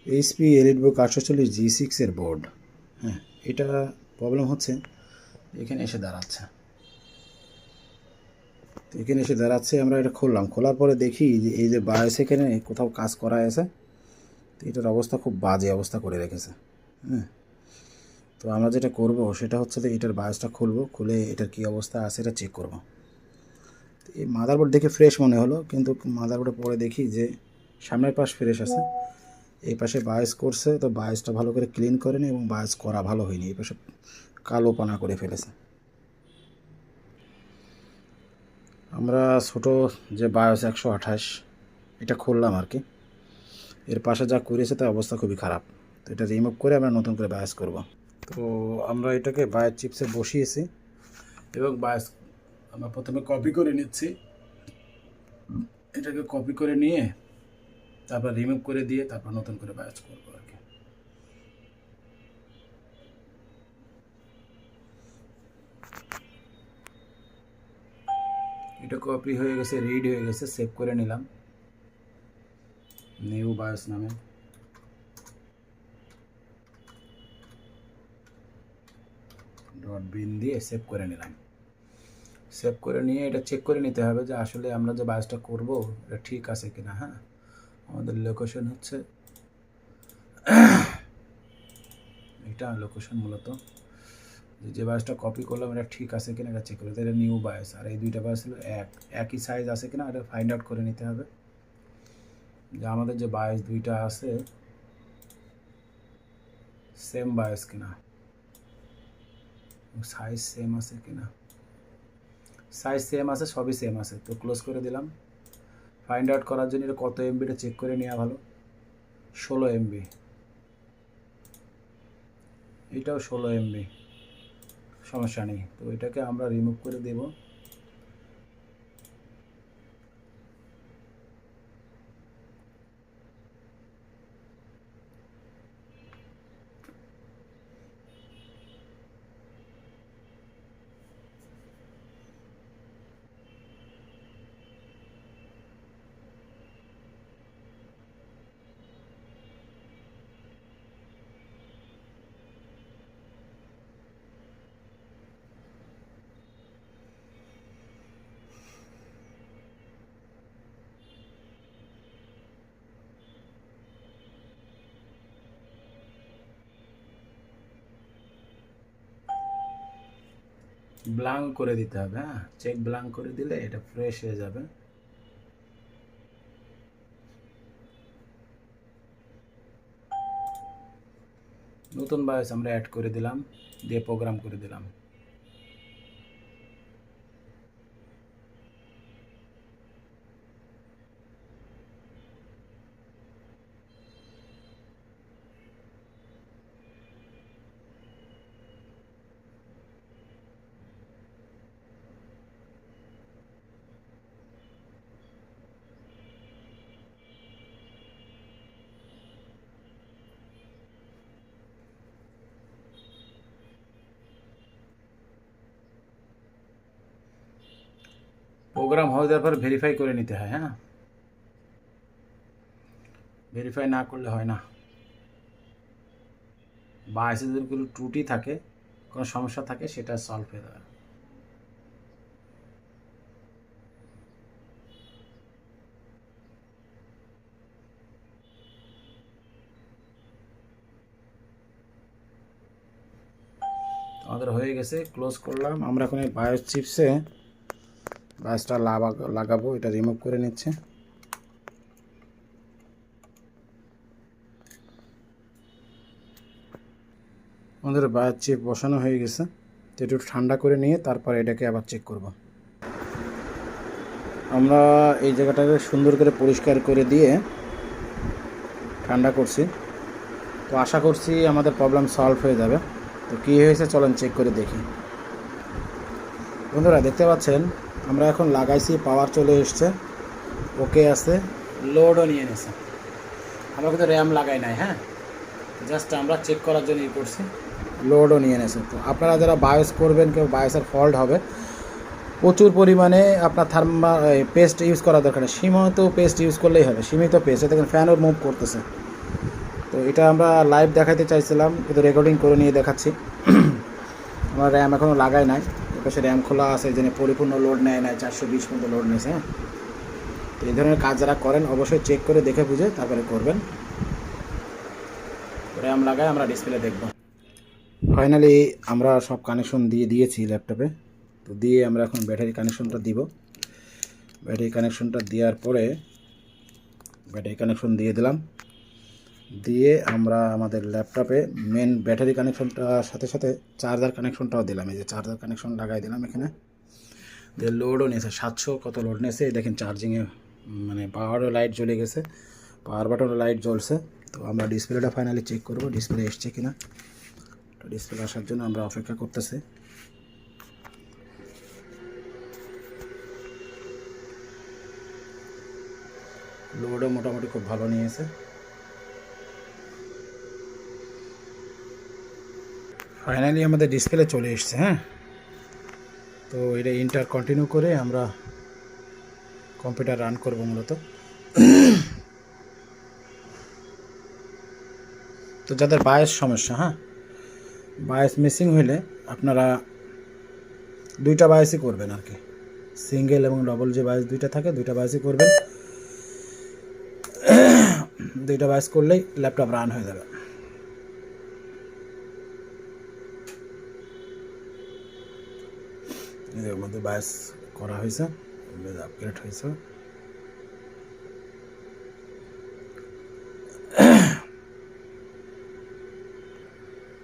HP EliteBook 840G6 এর board. হ্যাঁ, এটা প্রবলেম হচ্ছে, এখানে এসে দাঁড়াচ্ছে। আমরা এটা খুললাম, খোলার পরে দেখি যে এই যে বায়োস এখানে কোথাও কাজ করা আছে, তো এটার অবস্থা খুব বাজে অবস্থা করে রেখেছে। হ্যাঁ, তো আমরা যেটা করব সেটা হচ্ছে যে এটার বায়োসটা খুলব, খুলে এটার কী অবস্থা আছে এটা চেক করব। এই মাদারবোর্ড দেখে ফ্রেশ মনে হলো, কিন্তু মাদারবোর্ডে পরে দেখি যে সামনের পাশ ফ্রেশ আছে, এই পাশে বায়োস করছে, তো বায়োসটা ভালো করে ক্লিন করেনি এবং বায়োস করা ভালো হয়নি, এই পাশে কালো পানা করে ফেলেছে। আমরা ছোটো যে বায়োস 128 এটা খুললাম আর কি, এর পাশে যা করেছে তার অবস্থা খুবই খারাপ, তো এটা রিমুভ করে আমরা নতুন করে বায়োস করব। তো আমরা এটাকে বায়োস চিপসে বসিয়েছি এবং বায়োস আমরা প্রথমে কপি করে নিচ্ছি, এটাকে কপি করে নিয়ে তারপর রিমুভ করে দিয়ে তারপর নতুন করে বায়োস করবো আর কি। এটা কপি হয়ে গেছে, রিড হয়ে গেছে, সেভ করে নিলাম নিউ বায়োস নামে। .bin দিয়ে সেভ করে নিলাম। সেভ করে নিয়ে এটা চেক করে নিতে হবে যে আসলে আমরা যে বায়োসটা করব এটা ঠিক আছে কিনা। হ্যাঁ, আমাদের লোকেশন হচ্ছে এটা লোকেশন, মূলত যে বায়োসটা কপি করলাম এটা ঠিক আছে কিনা এটা চেক করতে। এটা নিউ বায়োস, আর এই দুইটা বায়োস হলো একই সাইজ আছে কিনা এটা ফাইন্ড আউট করে নিতে হবে, যে আমাদের যে বায়োস দুইটা আছে সেম বায়োস কিনা, সাইজ সেম আছে কিনা। সাইজ সেম আছে, সবই সেম আছে, তো ক্লোজ করে দিলাম। ফাইন্ড আউট করার জন্য এটা কত এমবিটা চেক করে নেওয়া ভালো। 16 MB, এটাও 16 MB, সমস্যা নেই। তো এটাকে আমরা রিমুভ করে দেব। ব্ল্যাঙ্ক করে দিতে হবে। হ্যাঁ, চেক ব্ল্যাঙ্ক করে দিলে এটা ফ্রেশ হয়ে যাবে। নতুন বায়োস আমরা অ্যাড করে দিলাম, দিয়ে প্রোগ্রাম করে দিলাম। প্রোগ্রাম হয়ে যাওয়ার পর ভেরিফাই করে নিতে হয়। হ্যাঁ, ভেরিফাই না করলে হয় না। বায়োসে যদি কোনো ত্রুটি থাকে, কোনো সমস্যা থাকে, সেটা সলভ হয়ে যাবে। আমাদের হয়ে গেছে, ক্লোজ করলাম। আমরা এখন এই বায়োস চিপসে বায়োসটা লাগাবো, এটা রিমুভ করে নিচ্ছে। আমাদের বায়োস চিপ বসানো হয়ে গেছে, তো একটু ঠান্ডা করে নিয়ে তারপর এটাকে আবার চেক করব। আমরা এই জায়গাটাকে সুন্দর করে পরিষ্কার করে দিয়ে ঠান্ডা করছি, তো আশা করছি আমাদের প্রবলেম সলভ হয়ে যাবে। তো কী হয়েছে চলেন চেক করে দেখি। বন্ধুরা দেখতে পাচ্ছেন আমরা এখন লাগাইছি, পাওয়ার চলে এসছে, ওকে আছে, লোডও নিয়ে নিয়েছে। আমরা কিন্তু র্যাম লাগাই নাই। হ্যাঁ, জাস্ট আমরা চেক করার জন্য করছি, লোডও নিয়ে নিয়েছে। তো আপনারা যারা বায়োস করবেন, কেউ বায়োসের ফল্ট হবে, প্রচুর পরিমাণে আপনার পেস্ট ইউজ করা দরকার নেই, সীমিত পেস্ট ইউজ করলেই হবে। সীমিত পেস্ট, দেখেন ফ্যানও মুভ করতেছে, তো এটা আমরা লাইভ দেখাতে চাইছিলাম, কিন্তু রেকর্ডিং করে নিয়ে দেখাচ্ছি। আমার র্যাম এখনও লাগাই নাই, এপাশে র্যাম খোলা আছে, এই জন্য পরিপূর্ণ লোড নেয় নাই, 420 পর্যন্ত লোড নিয়েছে। হ্যাঁ, তো এই ধরনের কাজ যারা করেন অবশ্যই চেক করে দেখে বুঝে তারপরে করবেন। র্যাম লাগায় আমরা ডিসপ্লে দেখব। ফাইনালি আমরা সব কানেকশন দিয়ে দিয়েছি ল্যাপটপে। তো দিয়ে আমরা এখন ব্যাটারি কানেকশনটা দিব। ব্যাটারি কানেকশনটা দেওয়ার পরে ব্যাটারি কানেকশন দিয়ে দিলাম, দিয়ে আমরা আমাদের ল্যাপটপে মেন ব্যাটারি কানেকশনটার সাথে সাথে চার্জার কানেকশনটাও দিলাম। এই যে চার্জার কানেকশন লাগাই দিলাম এখানে। দিয়ে লোডও নিয়েছে 700 কত লোড নিয়েছে, দেখেন চার্জিংয়ে মানে পাওয়ারও লাইট জ্বলে গেছে, পাওয়ার বাটনও লাইট জ্বলছে। তো আমরা ডিসপ্লেটা ফাইনালি চেক করব ডিসপ্লে এসছে কিনা। তো ডিসপ্লে আসার জন্য আমরা অপেক্ষা করতেছি। লোডও মোটামুটি খুব ভালো নিয়েছে। ফাইনালি আমাদের ডিসপ্লে চলে এসছে। হ্যাঁ, তো এটা ইন্টার কন্টিনিউ করে আমরা কম্পিউটার রান করব মূলত। তো যাদের বায়াস সমস্যা, হ্যাঁ বায়াস মিসিং হইলে আপনারা দুইটা বায়াসই করবেন আর কি, সিঙ্গেল এবং ডবল যে বায়াস দুইটা থাকে দুইটা বায়াসই করবেন। দুইটা বায়াস করলেই ল্যাপটপ রান হয়ে যাবে। এর মধ্যে বায়াস করা হয়েছে, আপগ্রেড হয়েছে।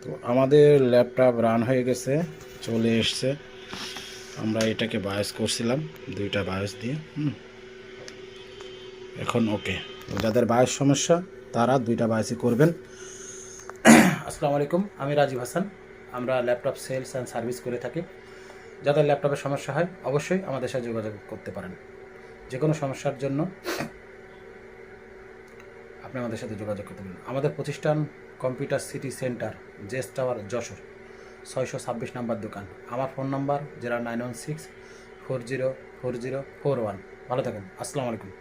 তো আমাদের ল্যাপটপ রান হয়ে গেছে, চলে এসছে। আমরা এটাকে বায়াস করছিলাম দুইটা বায়াস দিয়ে। এখন ওকে। তো যাদের বায়াস সমস্যা তারা দুইটা বায়াসই করবেন। আসসালামু আলাইকুম, আমি রাজীব হাসান। আমরা ল্যাপটপ সেলস অ্যান্ড সার্ভিস করে থাকি। যাদের ল্যাপটপের সমস্যা হয় অবশ্যই আমাদের সাথে যোগাযোগ করতে পারেন। যে কোনো সমস্যার জন্য আপনি আমাদের সাথে যোগাযোগ করতে পারেন। আমাদের প্রতিষ্ঠান কম্পিউটার সিটি সেন্টার, জেস টাওয়ার, যশোর, 626 নাম্বার দোকান। আমার ফোন নাম্বার 0916 404041। ভালো থাকুন। আসসালামু আলাইকুম।